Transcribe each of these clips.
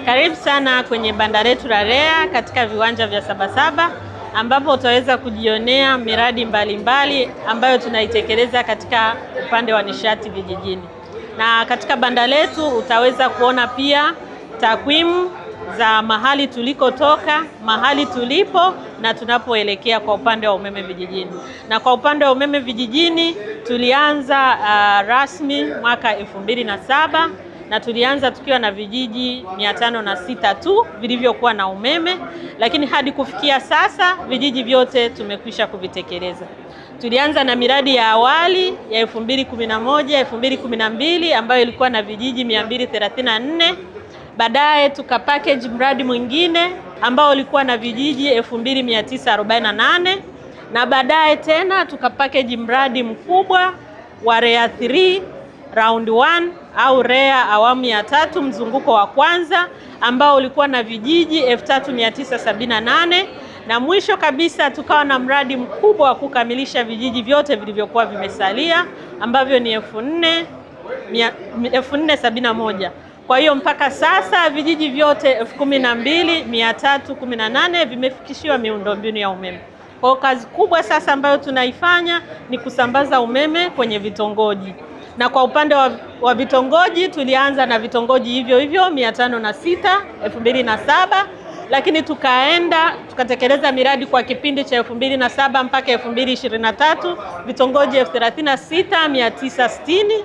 Karibu sana kwenye banda letu la REA katika viwanja vya Sabasaba, ambapo utaweza kujionea miradi mbalimbali ambayo tunaitekeleza katika upande wa nishati vijijini. Na katika banda letu utaweza kuona pia takwimu za mahali tulikotoka, mahali tulipo na tunapoelekea kwa upande wa umeme vijijini. Na kwa upande wa umeme vijijini tulianza rasmi mwaka 2007 na tulianza tukiwa na vijiji 506 tu vilivyokuwa na umeme, lakini hadi kufikia sasa vijiji vyote tumekwisha kuvitekeleza. Tulianza na miradi ya awali ya 2011, 2012 ambayo ilikuwa na vijiji 234. Baadaye tukapackage mradi mwingine ambao ulikuwa na vijiji 2948, na baadaye tena tukapackage mradi mkubwa wa REA 3 round 1 au REA awamu ya 3 mzunguko wa kwanza ambao ulikuwa na vijiji 3978, na mwisho kabisa tukawa na mradi mkubwa wa kukamilisha vijiji vyote vilivyokuwa vimesalia ambavyo ni 1471. Kwa hiyo mpaka sasa vijiji vyote 12318 vimefikishiwa miundombinu ya umeme. Kwa kazi kubwa sasa ambayo tunaifanya ni kusambaza umeme kwenye vitongoji. Na kwa upande wa vitongoji tulianza na vitongoji hivyo 506 2007, lakini tukatekeleza miradi kwa kipindi cha 2007 mpaka 2023 vitongoji 36960,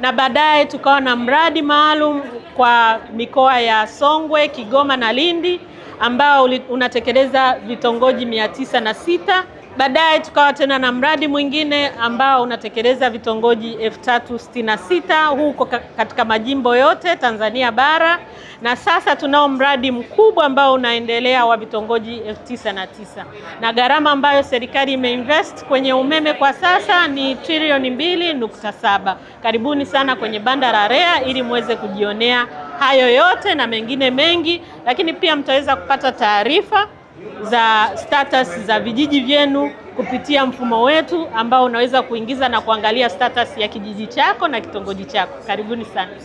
na baadaye tukawa na mradi maalum kwa mikoa ya Songwe, Kigoma na Lindi ambao unatekeleza vitongoji 906. Baadaye tukawa tena na mradi mwingine ambao unatekeleza vitongoji 3066 huko katika majimbo yote Tanzania bara, na sasa tunao mradi mkubwa ambao unaendelea wa vitongoji 9009. Na gharama ambayo serikali imeinvest kwenye umeme kwa sasa ni trilioni 2.7. Karibuni sana kwenye banda la REA ili muweze kujionea hayo yote na mengine mengi, lakini pia mtaweza kupata taarifa za status za vijiji vyenu kupitia mfumo wetu ambao unaweza kuingiza na kuangalia status ya kijiji chako na kitongoji chako. Karibuni sana.